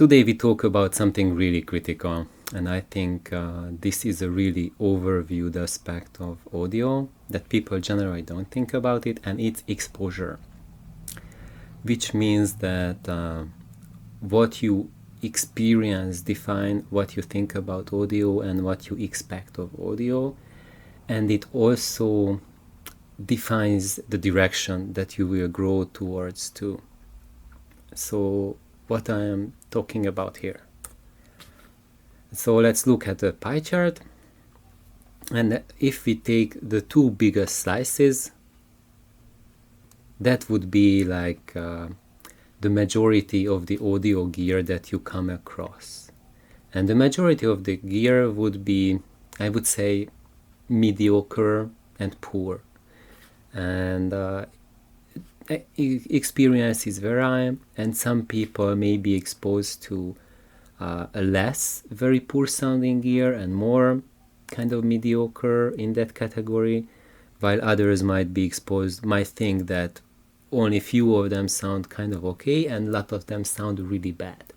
Today we talk about something really critical, and I think this is a really overviewed aspect of audio that people generally don't think about it, and it's exposure, which means that what you experience define what you think about audio and what you expect of audio, and it also defines the direction that you will grow towards too. So what I am talking about here. So let's look at the pie chart, and if we take the two biggest slices, that would be like the majority of the audio gear that you come across. And the majority of the gear would be, I would say, mediocre and poor. And experiences vary, and some people may be exposed to a less very poor sounding gear and more kind of mediocre in that category, while others might think that only few of them sound kind of okay and a lot of them sound really bad.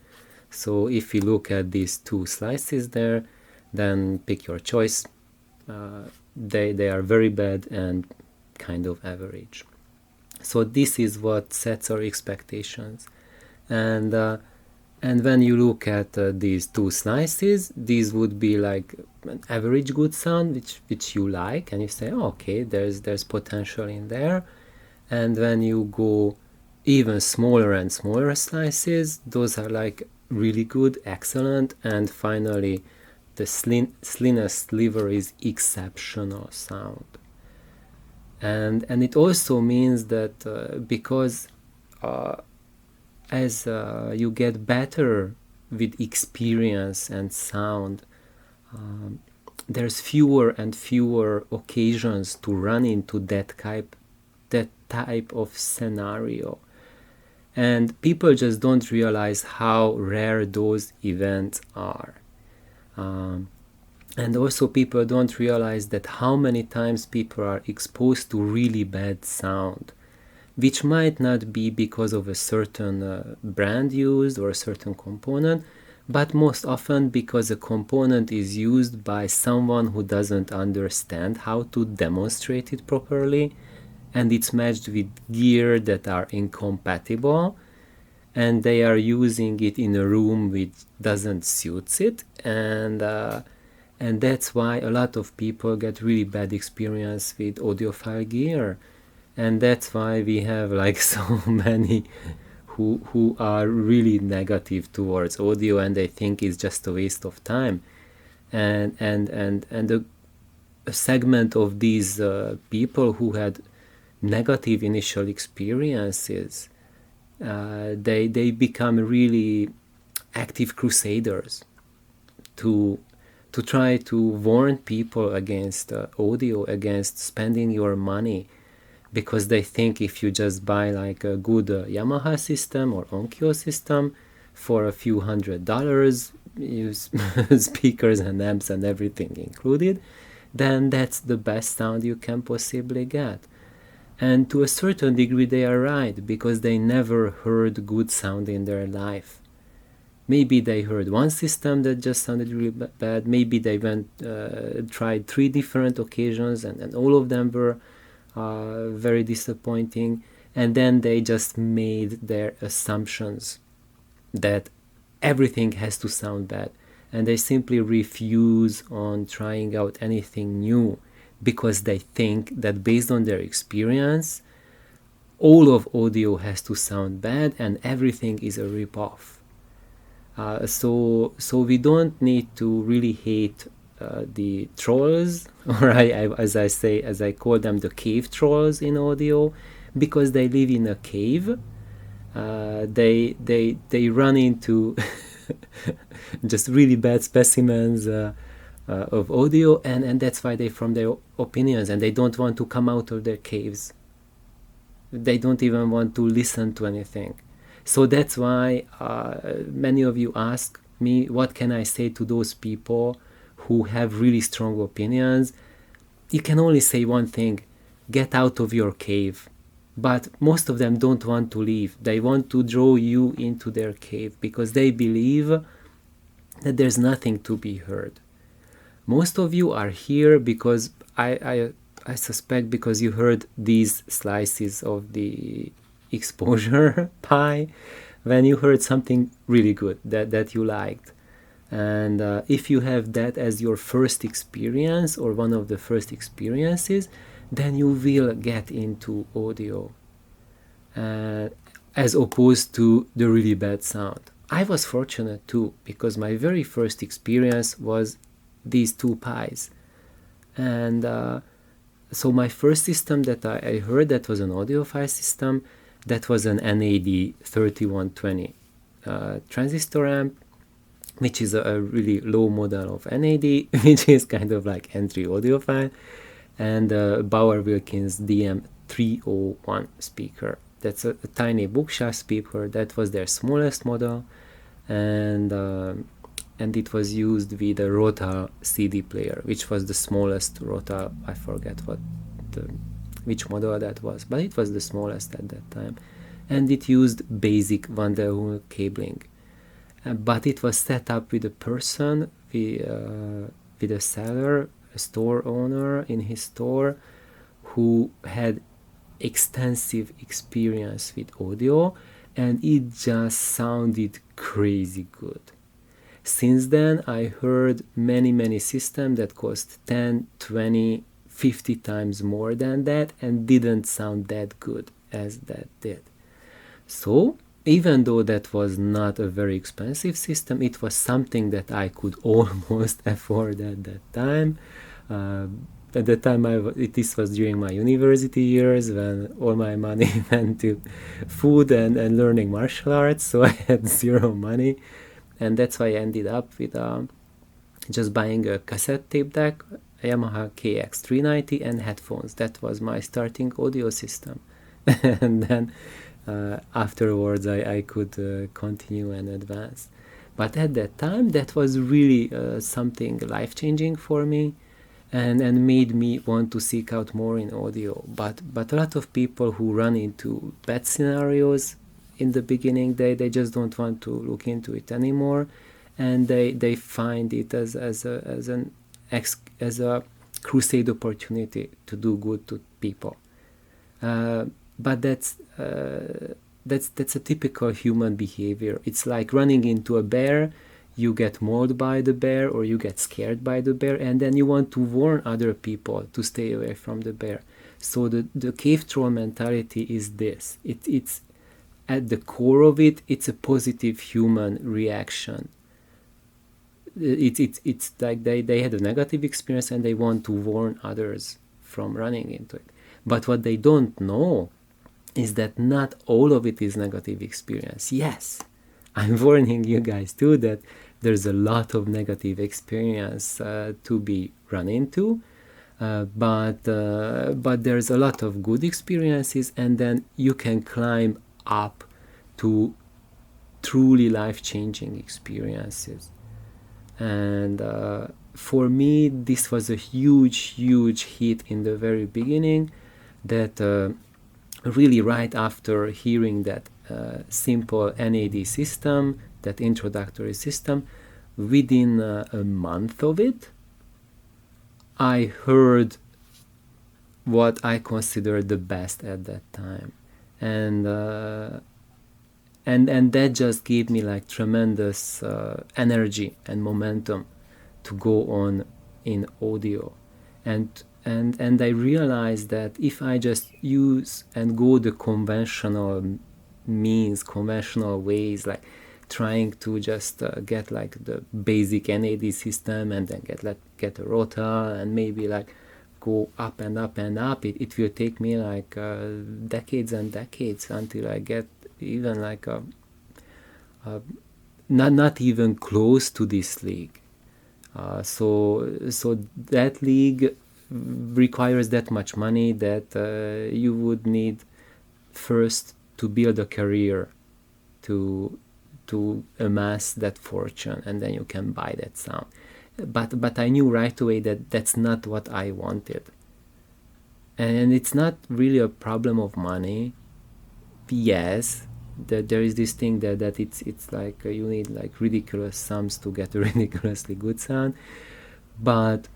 So if you look at these two slices there, then pick your choice. They are very bad and kind of average. So this is what sets our expectations. And when you look at these two slices, these would be like an average good sound, which you like, and you say, oh, okay, there's potential in there. And when you go even smaller and smaller slices, those are like really good, excellent, and finally the slimmest sliver is exceptional sound. And it also means that because as you get better with experience and sound, there's fewer and fewer occasions to run into that type of scenario. And people just don't realize how rare those events are. And also people don't realize that how many times people are exposed to really bad sound, which might not be because of a certain brand used or a certain component, but most often because a component is used by someone who doesn't understand how to demonstrate it properly, and it's matched with gear that are incompatible, and they are using it in a room which doesn't suit it, and that's why a lot of people get really bad experience with audiophile gear. And that's why we have like so many who are really negative towards audio, and they think it's just a waste of time. And a segment of these people who had negative initial experiences, they become really active crusaders to try to warn people against audio, against spending your money, because they think if you just buy like a good Yamaha system or Onkyo system for a few $100s, use speakers and amps and everything included, then that's the best sound you can possibly get. And to a certain degree they are right, because they never heard good sound in their life. Maybe they heard one system that just sounded really bad. Maybe they tried 3 different occasions and all of them were very disappointing. And then they just made their assumptions that everything has to sound bad. And they simply refuse on trying out anything new, because they think that based on their experience, all of audio has to sound bad and everything is a rip-off. So we don't need to really hate the trolls, or as I call them, the cave trolls in audio, because they live in a cave. They run into just really bad specimens of audio, and that's why they form their opinions, and they don't want to come out of their caves. They don't even want to listen to anything. So that's why many of you ask me, what can I say to those people who have really strong opinions? You can only say one thing: get out of your cave. But most of them don't want to leave. They want to draw you into their cave because they believe that there's nothing to be heard. Most of you are here because I suspect because you heard these slices of the exposure pie when you heard something really good that you liked. And if you have that as your first experience or one of the first experiences, then you will get into audio as opposed to the really bad sound. I was fortunate too, because my very first experience was these two pies. And so my first system that I heard, that was an audiophile system, that was an NAD 3120 transistor amp, which is a really low model of NAD, which is kind of like entry audiophile, and Bauer Wilkins DM301 speaker. That's a tiny bookshelf speaker. That was their smallest model, and it was used with a Rota CD player, which was the smallest Rota. I forget which model that was, but it was the smallest at that time, and it used basic Van der Hoel cabling. But it was set up with a person, with a seller, a store owner in his store, who had extensive experience with audio, and it just sounded crazy good. Since then, I heard many systems that cost 10, 20, 50 times more than that and didn't sound that good as that did. So, even though that was not a very expensive system, it was something that I could almost afford at that time. At the time, this was during my university years, when all my money went to food and learning martial arts, so I had zero money. And that's why I ended up with just buying a cassette tape deck, a Yamaha KX390, and headphones. That was my starting audio system. And then afterwards I could continue and advance. But at that time, that was really something life-changing for me, and made me want to seek out more in audio. But a lot of people who run into bad scenarios in the beginning, they just don't want to look into it anymore, and they find it as a crusade opportunity to do good to people. But that's a typical human behavior. It's like running into a bear. You get mauled by the bear, or you get scared by the bear, and then you want to warn other people to stay away from the bear. So the cave troll mentality is this. It's at the core of it, it's a positive human reaction. It's like they had a negative experience and they want to warn others from running into it. But what they don't know is that not all of it is negative experience. Yes, I'm warning you guys too that there's a lot of negative experience to be run into, but there's a lot of good experiences, and then you can climb up to truly life-changing experiences. And for me, this was a huge hit in the very beginning, that really right after hearing that simple NAD system, that introductory system, within a month of it, I heard what I considered the best at that time. And that just gave me like tremendous energy and momentum to go on in audio. And I realized that if I just use and go the conventional means, conventional ways, like trying to just get like the basic NAD system, and then get a Rota, and maybe like go up and up and up, it will take me like decades and decades until I get even like not even close to this league. So that league requires that much money that you would need first to build a career, to amass that fortune, and then you can buy that sound. But I knew right away that that's not what I wanted. And it's not really a problem of money. Yes, that there is this thing that it's like you need like ridiculous sums to get a ridiculously good sound. But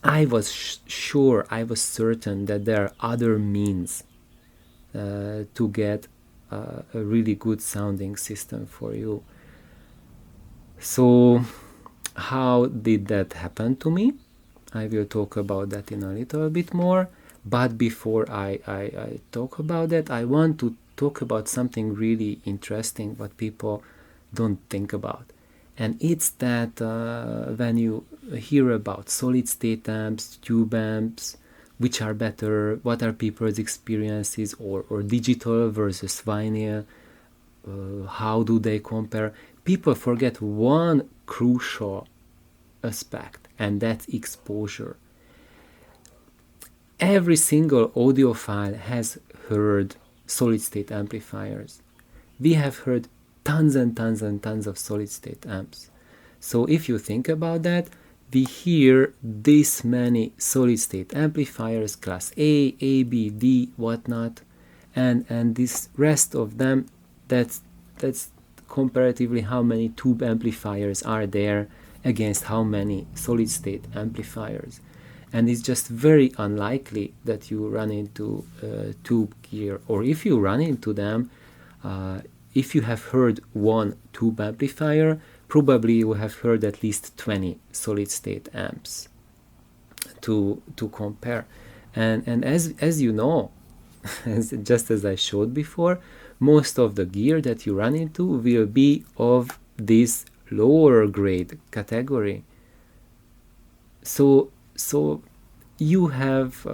I was sure, I was certain that there are other means to get a really good sounding system for you. So how did that happen to me? I will talk about that in a little bit more. But before I talk about that, I want to talk about something really interesting what people don't think about. And it's that when you hear about solid state amps, tube amps, which are better, what are people's experiences, or digital versus vinyl, how do they compare? People forget one crucial aspect, and that's exposure. Every single audiophile has heard solid state amplifiers. We have heard tons and tons and tons of solid state amps. So if you think about that, we hear this many solid state amplifiers, class A, A, B, D, whatnot, and this rest of them, that's comparatively how many tube amplifiers are there against how many solid state amplifiers. And it's just very unlikely that you run into tube gear, or if you run into them, if you have heard one tube amplifier, probably you have heard at least 20 solid state amps to compare. And as you know, just as I showed before, most of the gear that you run into will be of this lower grade category. So you have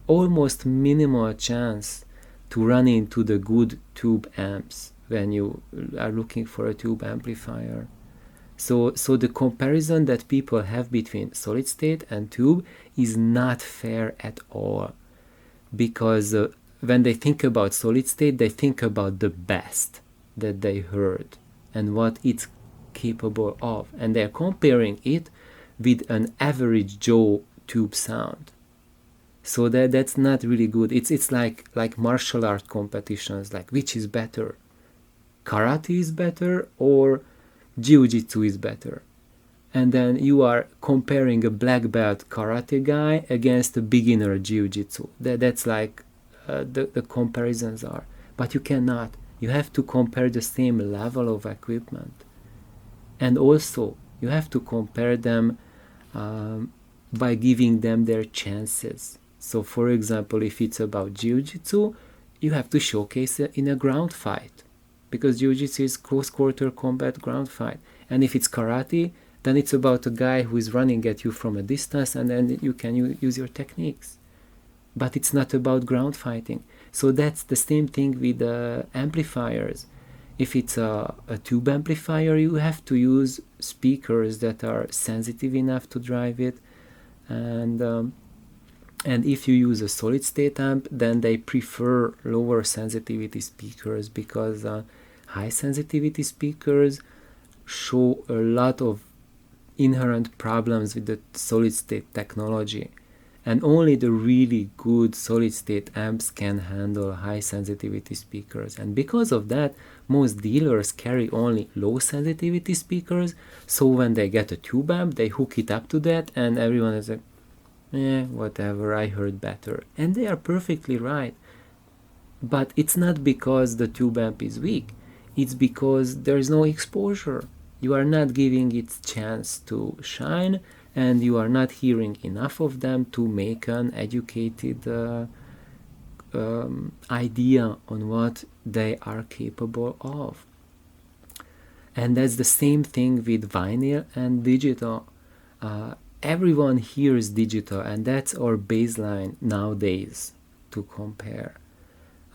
almost minimal chance to run into the good tube amps when you are looking for a tube amplifier. So the comparison that people have between solid state and tube is not fair at all, because when they think about solid state, they think about the best that they heard and what it's capable of, and they're comparing it with an average Joe tube sound. So that's not really good. It's like martial art competitions, like which is better, karate is better or jiu-jitsu is better, and then you are comparing a black belt karate guy against a beginner jiu-jitsu. That's like the comparisons are. But you cannot. You have to compare the same level of equipment, and also you have to compare them by giving them their chances. So for example, if it's about jiu-jitsu, you have to showcase it in a ground fight, because jiu-jitsu is close quarter combat ground fight. And if it's karate, then it's about a guy who is running at you from a distance, and then you can use your techniques. But it's not about ground fighting. So that's the same thing with amplifiers. If it's a tube amplifier, you have to use speakers that are sensitive enough to drive it, and if you use a solid state amp, then they prefer lower sensitivity speakers, because high sensitivity speakers show a lot of inherent problems with the solid state technology, and only the really good solid state amps can handle high sensitivity speakers. And because of that, most dealers carry only low sensitivity speakers, so when they get a tube amp, they hook it up to that, and everyone is like, whatever, I heard better. And they are perfectly right. But it's not because the tube amp is weak, it's because there is no exposure. You are not giving it chance to shine, and you are not hearing enough of them to make an educated idea on what they are capable of. And that's the same thing with vinyl and digital. Everyone hears digital, and that's our baseline nowadays to compare.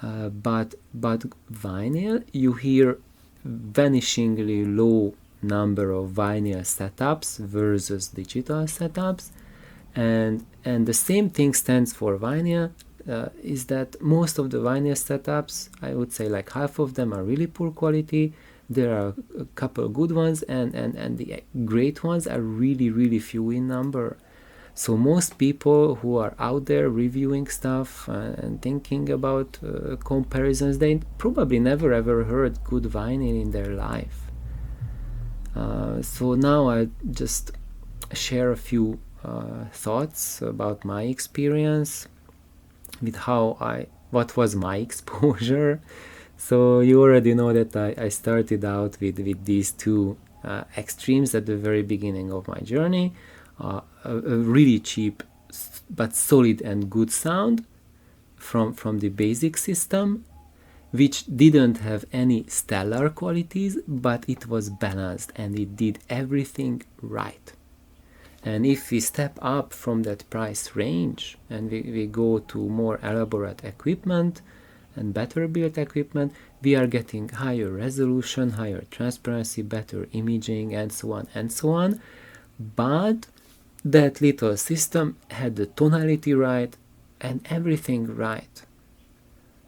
But vinyl, you hear vanishingly low number of vinyl setups versus digital setups, and the same thing stands for vinyl. Is that most of the vinyl setups, I would say like half of them are really poor quality. There are a couple good ones, and the great ones are really, really few in number. So most people who are out there reviewing stuff and thinking about comparisons, they probably never ever heard good vinyl in their life. So now I just share a few thoughts about my experience with what was my exposure. So you already know that I started out with these two extremes at the very beginning of my journey. A really cheap but solid and good sound from the basic system, which didn't have any stellar qualities, but it was balanced and it did everything right. And if we step up from that price range and we go to more elaborate equipment and better built equipment, we are getting higher resolution, higher transparency, better imaging, and so on and so on. But that little system had the tonality right and everything right.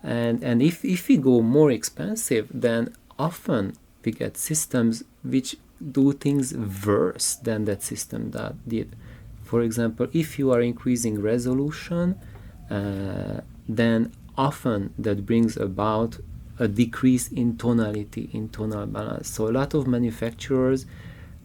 And if we go more expensive, then often we get systems which do things worse than that system that did. For example, if you are increasing resolution, then often that brings about a decrease in tonality, in tonal balance. So a lot of manufacturers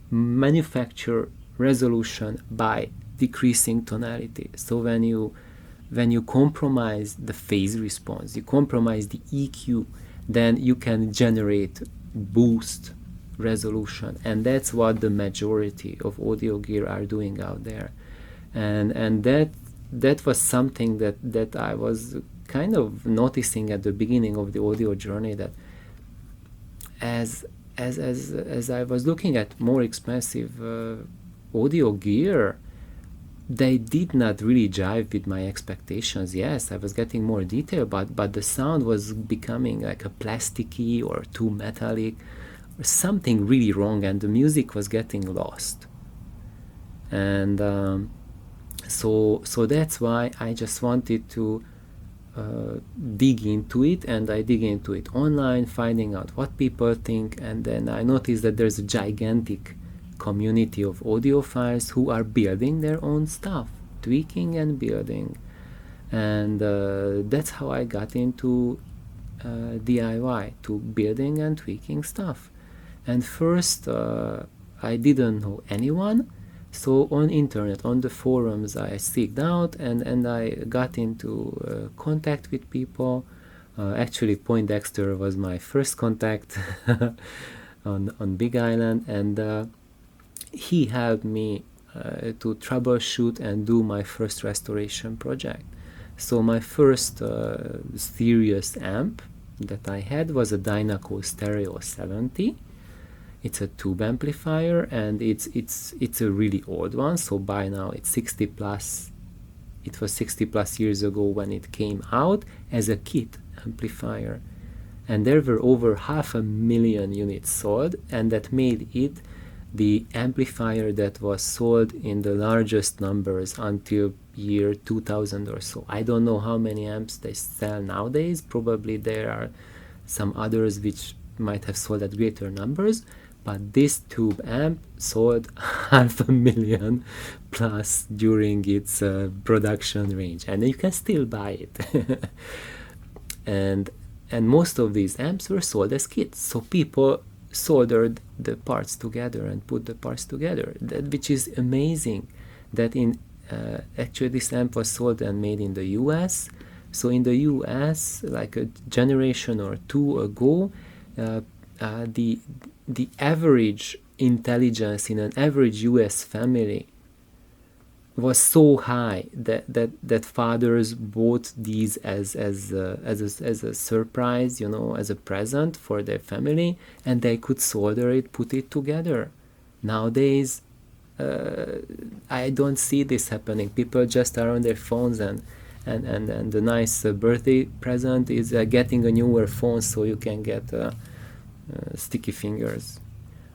manufacture resolution by decreasing tonality. So when you compromise the phase response, you compromise the EQ, then you can generate boost resolution, and that's what the majority of audio gear are doing out there. And that was something that I was kind of noticing at the beginning of the audio journey, that as I was looking at more expensive audio gear, they did not really jive with my expectations. Yes, I was getting more detail, but the sound was becoming like a plasticky or too metallic, or something really wrong, and the music was getting lost. And so that's why I just wanted to dig into it, and I dig into it online, finding out what people think, and then I noticed that there's a gigantic community of audiophiles who are building their own stuff, tweaking and building. And that's how I got into DIY, to building and tweaking stuff. And first I didn't know anyone, so on internet, on the forums, I seeked out and I got into contact with people. Actually, Poindexter was my first contact on Big Island, and he helped me to troubleshoot and do my first restoration project. So my first serious amp that I had was a Dynaco Stereo 70. It's a tube amplifier, and it's a really old one. So by now it's 60 plus. It was 60 plus years ago when it came out as a kit amplifier, and there were over 500,000 units sold, and that made it the amplifier that was sold in the largest numbers until year 2000 or so. I don't know how many amps they sell nowadays. Probably there are some others which might have sold at greater numbers, but this tube amp sold 500,000 plus during its production range, and you can still buy it. and most of these amps were sold as kits, so people soldered the parts together and put the parts together, which is amazing. That in actually this amp was sold and made in the US. So in the US, like a generation or two ago, the average intelligence in an average US family was so high that fathers bought these as a surprise, as a present for their family, and they could solder it, put it together. Nowadays, I don't see this happening. People just are on their phones, and the nice birthday present is getting a newer phone so you can get sticky fingers.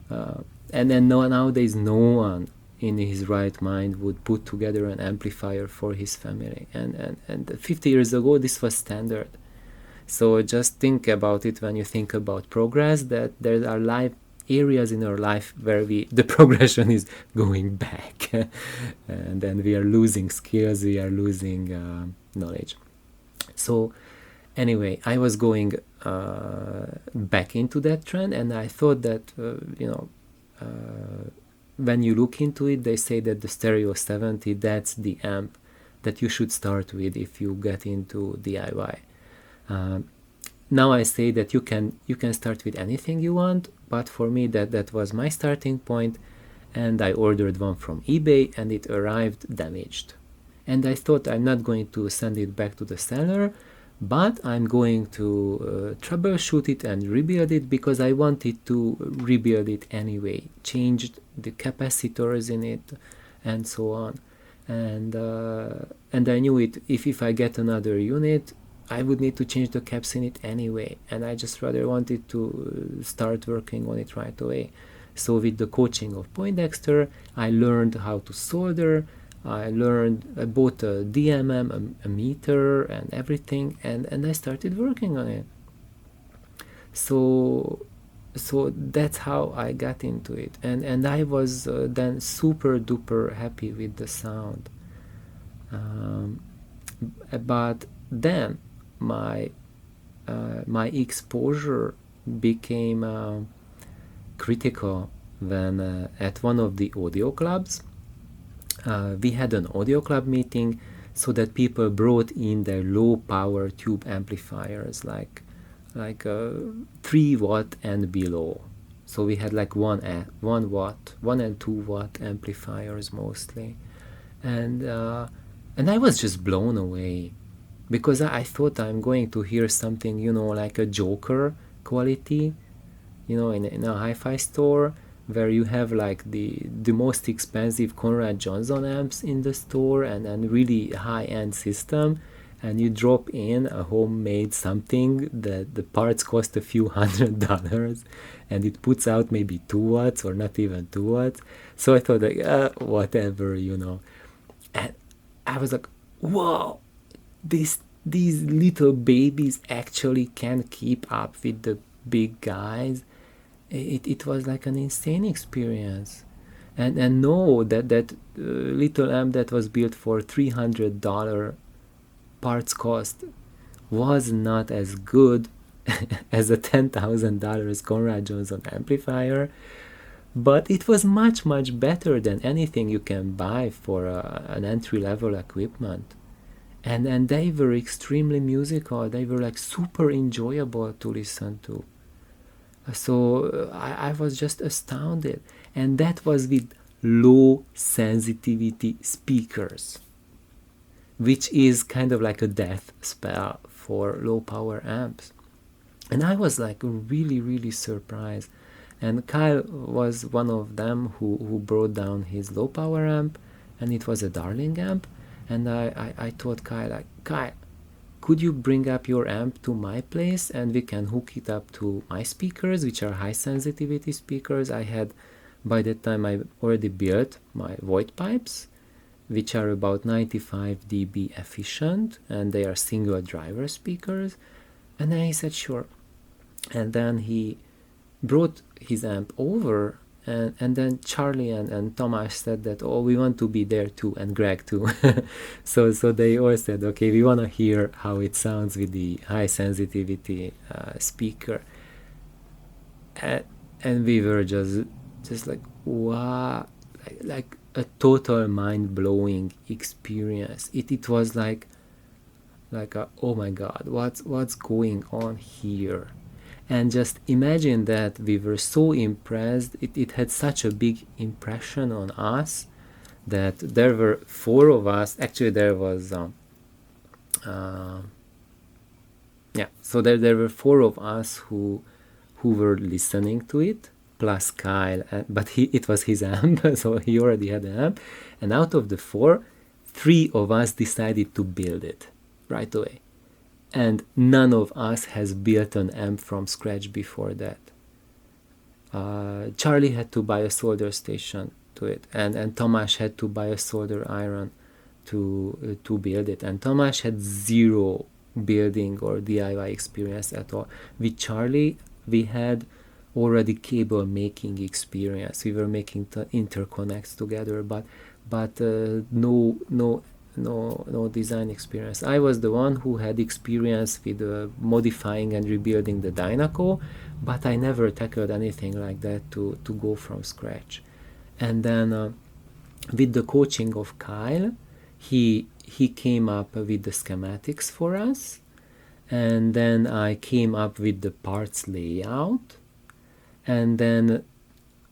And then nowadays no one in his right mind would put together an amplifier for his family, and 50 years ago this was standard. So just think about it when you think about progress, that there are life areas in our life where the progression is going back, and then we are losing skills, we are losing knowledge. So anyway, I was going back into that trend, and I thought that when you look into it, they say that the Stereo 70, that's the amp that you should start with if you get into DIY. Now I say that you can start with anything you want, but for me that was my starting point, and I ordered one from eBay, and it arrived damaged. And I thought I'm not going to send it back to the seller, but I'm going to troubleshoot it and rebuild it, because I wanted to rebuild it anyway, changed the capacitors in it and so on. And I knew it, if I get another unit, I would need to change the caps in it anyway, and I just rather wanted to start working on it right away. So with the coaching of Poindexter, I learned how to solder. I bought a DMM, a meter and everything, and I started working on it. So that's how I got into it, and I was then super duper happy with the sound. But then my exposure became critical when at one of the audio clubs, we had an audio club meeting, so that people brought in their low power tube amplifiers, like 3 watt and below. So we had like 1 watt, 1 and 2 watt amplifiers mostly, and I was just blown away, because I thought I'm going to hear something, like a Joker quality, in a hi-fi store, where you have like the most expensive Conrad Johnson amps in the store, and really high-end system, and you drop in a homemade something that the parts cost a few $100, and it puts out maybe 2 watts or not even 2 watts. So I thought, like, whatever, and I was like, whoa, these little babies actually can keep up with the big guys. It was like an insane experience. And know that little amp that was built for $300 parts cost was not as good as a $10,000 Conrad Johnson amplifier, but it was much better than anything you can buy for an entry-level equipment. And they were extremely musical. They were like super enjoyable to listen to. So I was just astounded. And that was with low sensitivity speakers, which is kind of like a death spell for low power amps. And I was like really surprised. And Kyle was one of them who brought down his low power amp, and it was a Darling amp. And I told Kyle, like, Kyle, could you bring up your amp to my place and we can hook it up to my speakers, which are high sensitivity speakers. I had, by that time, I already built my void pipes, which are about 95 dB efficient, and they are single driver speakers. And then he said, sure. And then he brought his amp over, and then Charlie and Tomasz said that, oh, we want to be there too, and Greg too. so they all said, okay, we want to hear how it sounds with the high sensitivity speaker. And we were just like, wow, like a total mind-blowing experience. It was like oh my God, what's going on here? And just imagine that we were so impressed. It had such a big impression on us that there were 4 of us. Actually, there was so there were 4 of us who were listening to it, plus Kyle, but it was his amp, so he already had an amp. And out of the 4, 3 of us decided to build it right away. And none of us has built an amp from scratch before that. Charlie had to buy a solder station to it, and Tomasz had to buy a solder iron to build it. And Tomasz had 0 building or DIY experience at all. With Charlie, we had already cable making experience. We were making interconnects together, but no design experience. I was the one who had experience with modifying and rebuilding the Dynaco, but I never tackled anything like that to go from scratch. And then with the coaching of Kyle, he came up with the schematics for us, and then I came up with the parts layout, and then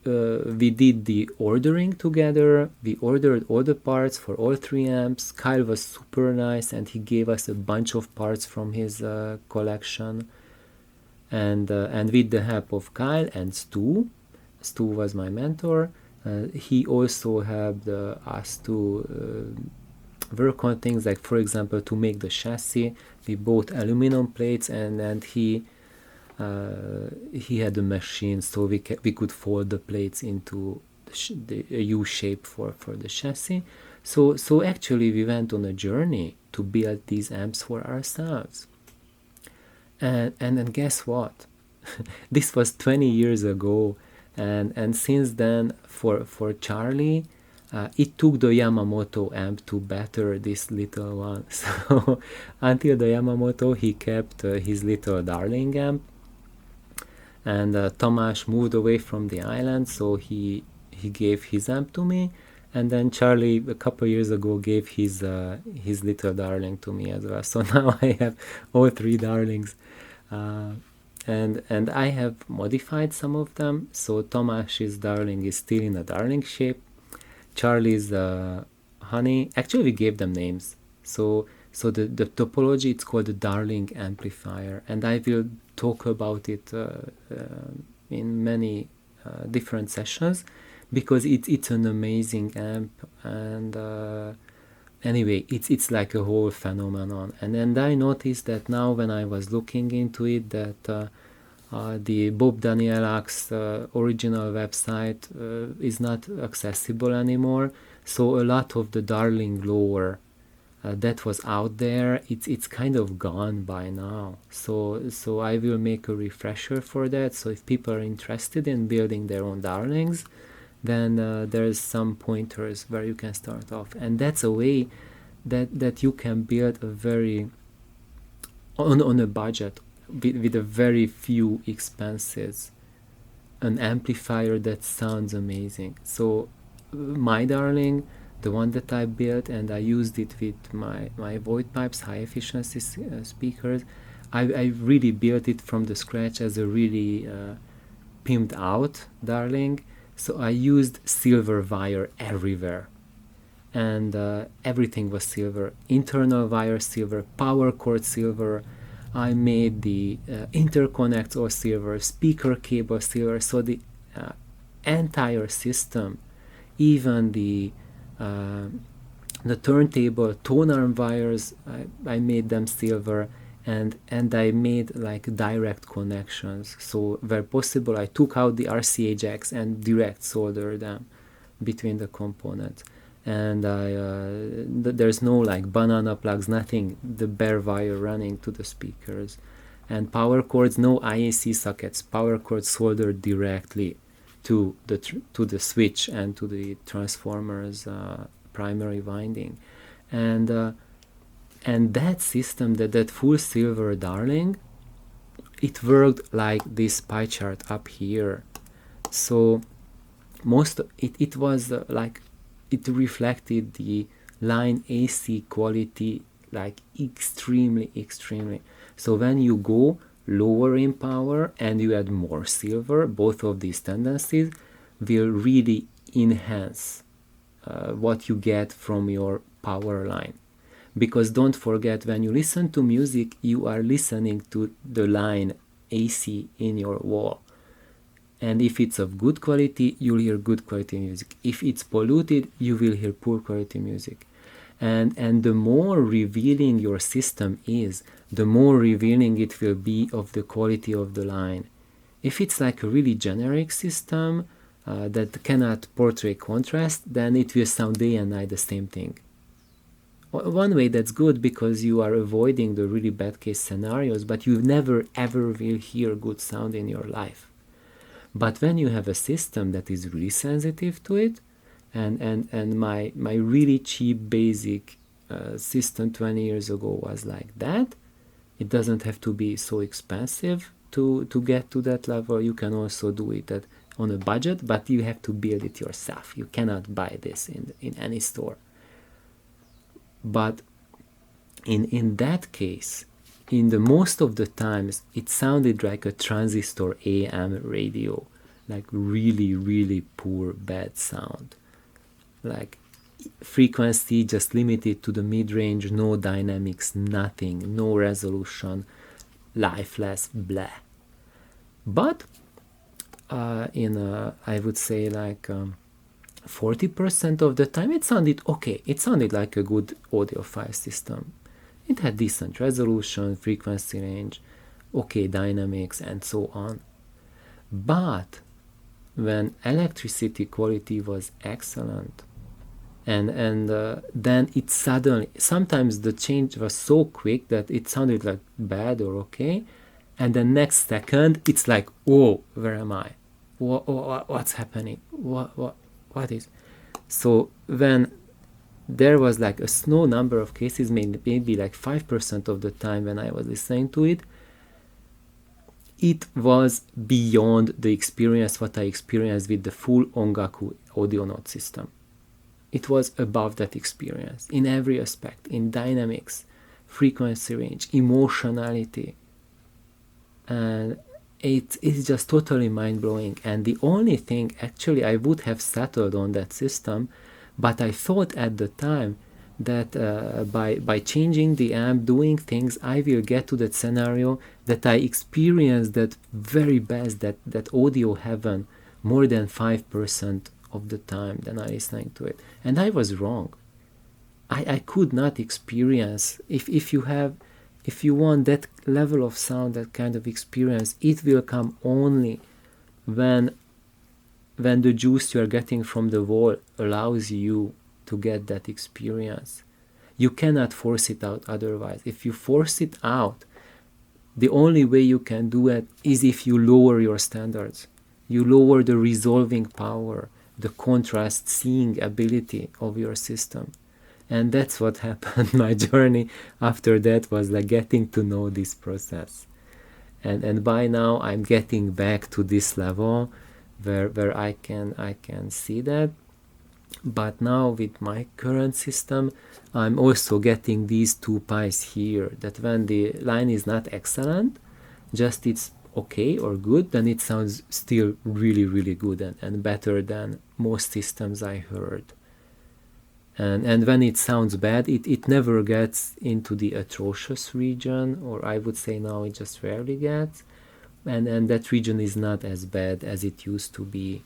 we did the ordering together. We ordered all the parts for all 3 amps. Kyle was super nice, and he gave us a bunch of parts from his collection. And with the help of Kyle and Stu was my mentor. He also helped us to work on things like, for example, to make the chassis. We bought aluminum plates, and he had a machine, so we could fold the plates into the U shape for the chassis. So actually we went on a journey to build these amps for ourselves. And then guess what? This was 20 years ago, and since then for Charlie, it took the Yamamoto amp to better this little one. So until the Yamamoto, he kept his little darling amp, and Tamás moved away from the island, so he gave his amp to me, and then Charlie a couple years ago gave his little darling to me as well. So now I have all 3 darlings, and I have modified some of them. So Tamás's darling is still in a darling shape. Charlie's honey, actually we gave them names. So the topology, it's called the darling amplifier, and I will talk about it in many different sessions, because it's an amazing amp. And anyway, it's like a whole phenomenon. And I noticed that now when I was looking into it, that the Bob Danielak's original website is not accessible anymore. So a lot of the darling lore that was out there, it's kind of gone by now. So I will make a refresher for that. So if people are interested in building their own darlings, then there's some pointers where you can start off. And that's a way that you can build a very on a budget, with a very few expenses, an amplifier that sounds amazing. So my darling, the one that I built, and I used it with my void pipes, high efficiency speakers, I really built it from the scratch as a really pimped out darling. So I used silver wire everywhere, and everything was silver. Internal wire silver, power cord silver. I made the interconnects all silver, speaker cable silver. So the entire system, even the turntable tone arm wires, I made them silver, and I made like direct connections. So where possible, I took out the RCA jacks and direct soldered them between the components. And there's no like banana plugs, nothing, the bare wire running to the speakers. And power cords, no IAC sockets, power cords soldered directly to the switch and to the transformer's primary winding. And that system, that full silver darling, it worked like this pie chart up here. So most of it was like, it reflected the line AC quality like extremely. So when you go lower in power and you add more silver, both of these tendencies will really enhance what you get from your power line. Because don't forget, when you listen to music, you are listening to the line AC in your wall. And if it's of good quality, you'll hear good quality music. If it's polluted, you will hear poor quality music. And the more revealing your system is, the more revealing it will be of the quality of the line. If it's like a really generic system that cannot portray contrast, then it will sound day and night the same thing. One way that's good, because you are avoiding the really bad case scenarios, but you never ever will hear good sound in your life. But when you have a system that is really sensitive to it, and my really cheap basic system 20 years ago was like that, it doesn't have to be so expensive to get to that level. You can also do it on a budget, but you have to build it yourself. You cannot buy this in any store. But in that case, in the most of the times, it sounded like a transistor AM radio, like really, really poor, bad sound. Like frequency just limited to the mid-range, no dynamics, nothing, no resolution, lifeless, blah. But I would say like 40% of the time it sounded okay. It sounded like a good audiophile system. It had decent resolution, frequency range, okay dynamics, and so on. But when electricity quality was excellent, and then it suddenly, sometimes the change was so quick that it sounded like bad or okay, and the next second it's like, whoa, where am I? What's happening? What is? So when there was like a small number of cases, maybe like 5% of the time when I was listening to it, it was beyond the experience what I experienced with the full Ongaku audio note system. It was above that experience in every aspect, in dynamics, frequency range, emotionality, and it is just totally mind-blowing. And the only thing, actually, I would have settled on that system, but I thought at the time that by changing the amp, doing things, I will get to that scenario that I experienced that very best, that audio heaven, more than 5% of the time than I listening to it. And I was wrong. I could not experience, if you want that level of sound, that kind of experience, it will come only when the juice you are getting from the wall allows you to get that experience. You cannot force it out otherwise. If you force it out, the only way you can do it is if you lower your standards. You lower the resolving power, the contrast seeing ability of your system. And that's what happened. My journey after that was like getting to know this process. And by now I'm getting back to this level where I can see that. But now with my current system, I'm also getting these two pies here, that when the line is not excellent, just it's okay or good, then it sounds still really, really good and better than most systems I heard. And when it sounds bad, it never gets into the atrocious region, or I would say now it just rarely gets. And that region is not as bad as it used to be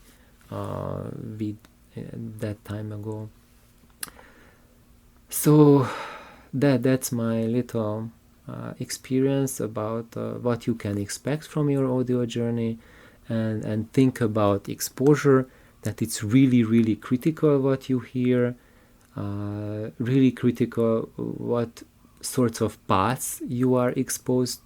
with that time ago. So that's my little experience about what you can expect from your audio journey, and think about exposure, that it's really, really critical what you hear, really critical what sorts of paths you are exposed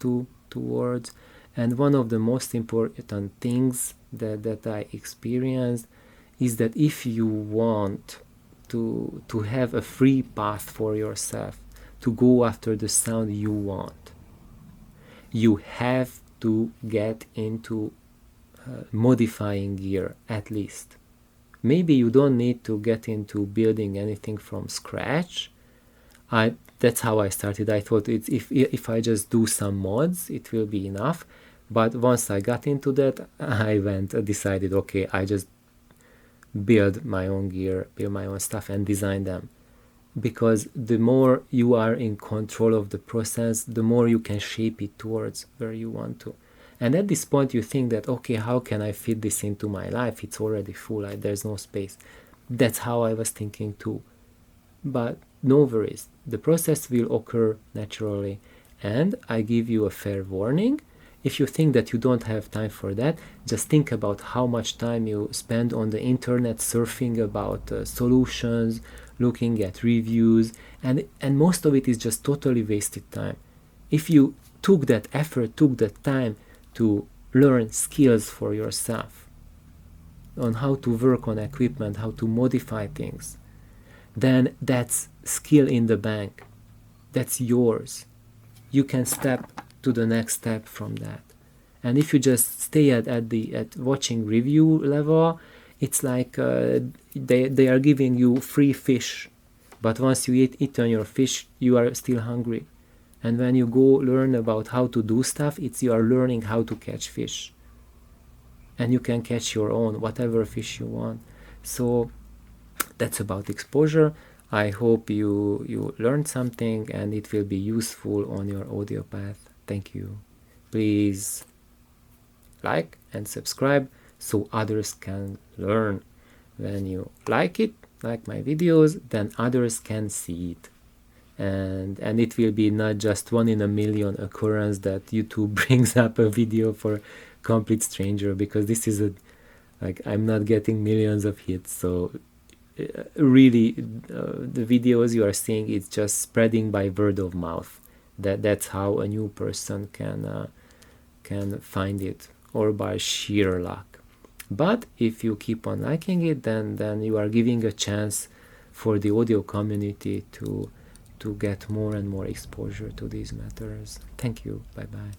towards. And one of the most important things that I experienced is that if you want to have a free path for yourself, to go after the sound you want, you have to get into modifying gear at least. Maybe you don't need to get into building anything from scratch. That's how I started. I thought if I just do some mods, it will be enough. But once I got into that, I decided, okay, I just build my own gear, build my own stuff, and design them. Because the more you are in control of the process, the more you can shape it towards where you want to. And at this point you think that, okay, how can I fit this into my life? It's already full, there's no space. That's how I was thinking too. But no worries, the process will occur naturally. And I give you a fair warning. If you think that you don't have time for that, just think about how much time you spend on the internet surfing about solutions, looking at reviews, and most of it is just totally wasted time. If you took that effort, took that time to learn skills for yourself, on how to work on equipment, how to modify things, then that's skill in the bank. That's yours. You can step to the next step from that. And if you just stay at watching review level, it's like they are giving you free fish, but once you eat on your fish, you are still hungry. And when you go learn about how to do stuff, it's you are learning how to catch fish. And you can catch your own, whatever fish you want. So that's about exposure. I hope you learned something and it will be useful on your audio path. Thank you. Please like and subscribe so others can learn. When you like my videos, then others can see it. And it will be not just 1 in a million occurrence that YouTube brings up a video for complete stranger, because this is I'm not getting millions of hits. So really the videos you are seeing, it's just spreading by word of mouth. That's how a new person can find it, or by sheer luck. But if you keep on liking it, then you are giving a chance for the audio community to get more and more exposure to these matters. Thank you. Bye bye.